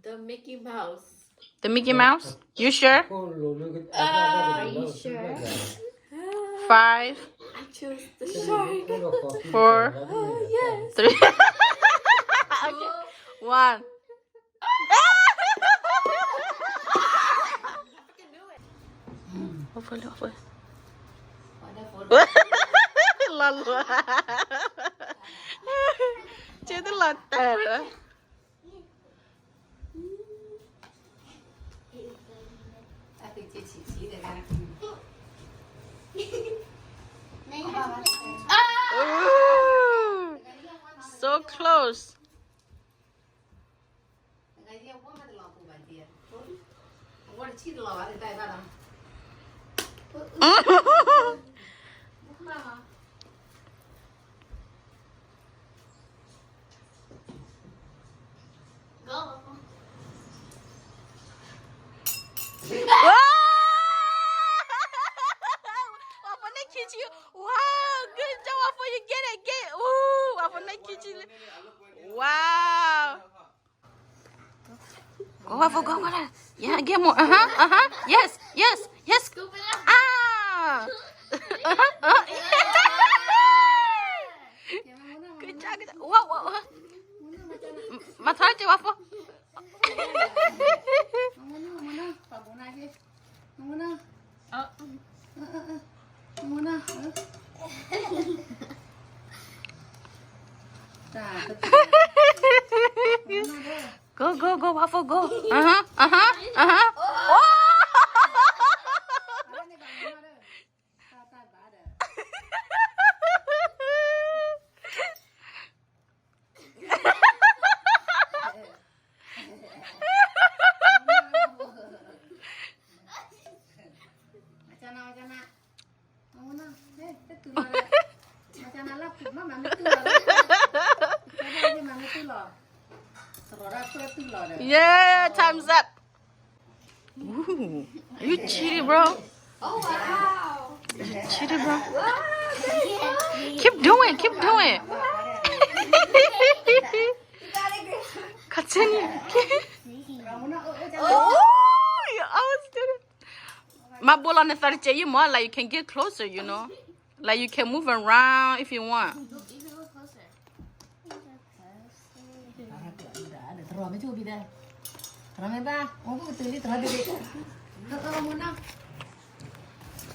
The Mickey Mouse. The Mickey Mouse? You sure? Are you sure? 5, I choose the shark. 4, Oh, yes. 3, 1. Apa lu apa? Lalu. Jadi latar. Ooh, so close. Apa nak kecil? Wow, good job. Apa you get it? Get. Ooh, apa nak kecil? Wow. Go, Waffle, go, go. Yeah, get more. Yes, yes, yes. Ah. Good job, good job. Wow, wow. Matah aja, Waffle. Go, go, go, Waffle, go. Oh! Yeah, time's up. Ooh, you cheated, bro. Oh, wow. You cheated, bro. Wow, that's fun. Keep doing, keep doing. Continue. Oh, you always did it. My ball on the 30, you more like you can get closer, you know. Like you can move around if you want. Terus coba bida. Terus ba? Oh, betul ni terus dia. Muna.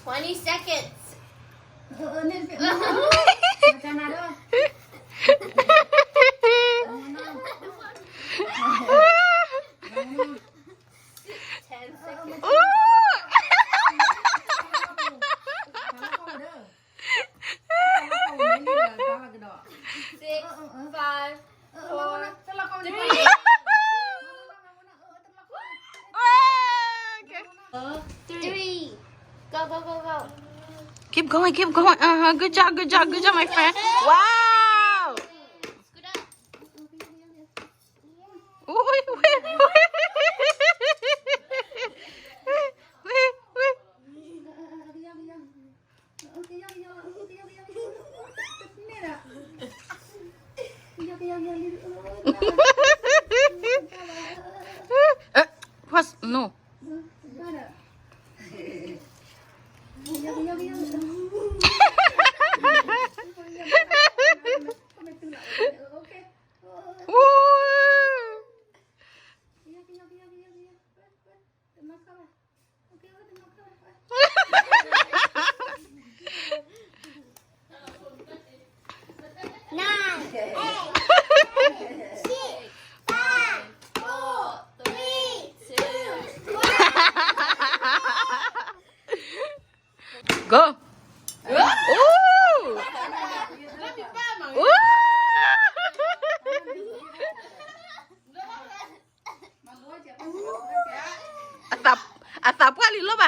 20 seconds. Ni. Macam ada. Muna. 10 seconds. Six, 5, 4, 3. Three. Go, go, go, go. Keep going, keep going. Good job, good job, good job, my friend. Wow. Scoot up. Wait. What's no? Go. Ooh. Ooh. Atap kali lo ba?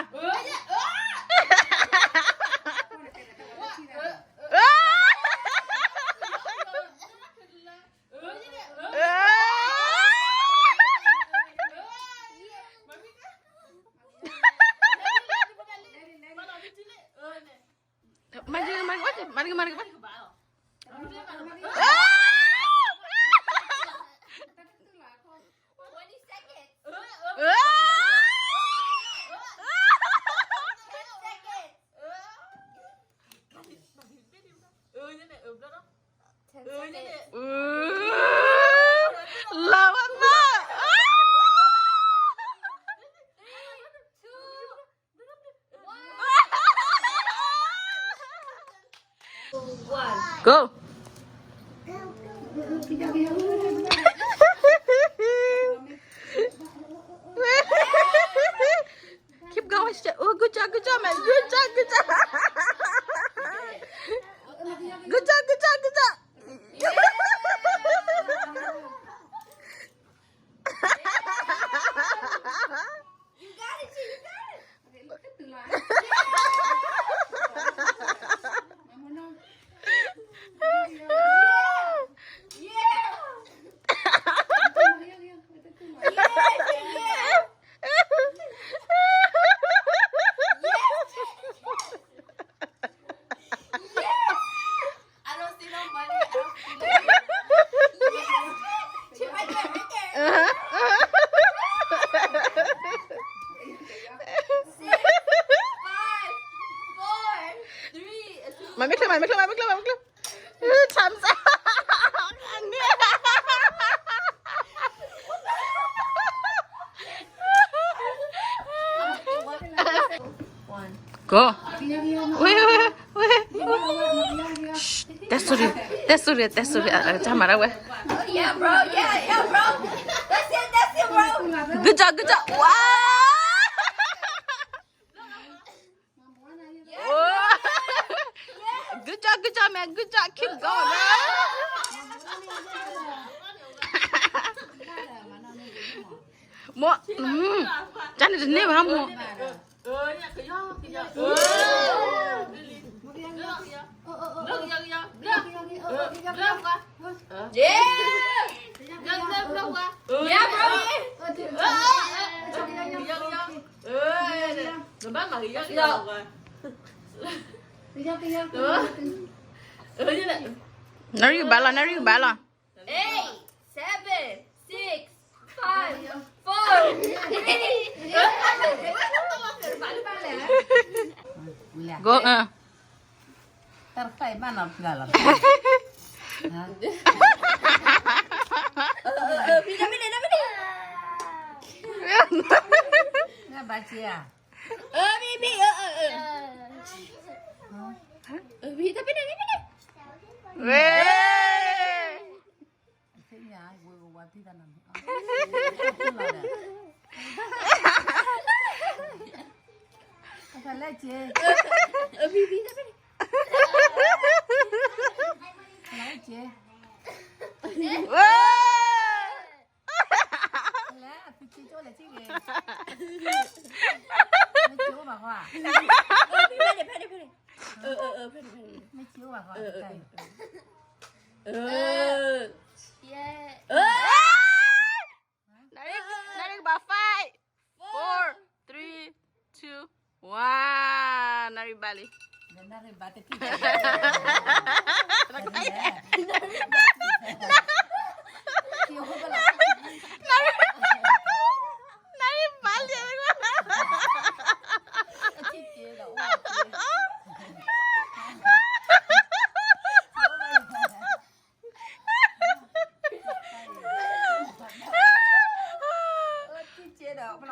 Mari. 20 seconds. Go. Keep going. Oh, good job, man. Good job. Good job. I don't see no money. I don't see no money. Yes. Right there. 6, 5, 4, 3, 2. มันไม่เคลื่อนทำซะอันเนี้ย One. Go. Wait. That's Surya. Jamara, wait. Yeah, bro. Yeah, bro. That's it, bro. Good job. Wow. Whoa. Good job, man. Good job. Keep going, man. More. Janet, never have more. Nari bala. 8, 7, 6, 5, 4, 3. Go. Terkait mana segala. Nggak baca ya. Sini ya, gue wati tanam. Apa lagi? Lagi. Lah, pici tu lah cik. Mencuba bah kau. Mencuba kau. Narik ba 5, 4, 3, 2, 1. Narik bali. Nari batik kita. Narik bali.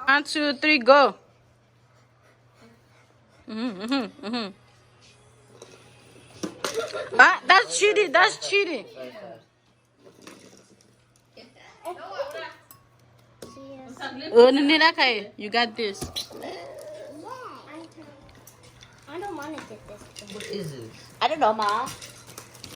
One, 2, 3, go. Ah, that's cheating. Oh, Nina, okay. You got this. I don't want to get this. What is it? I don't know, Ma.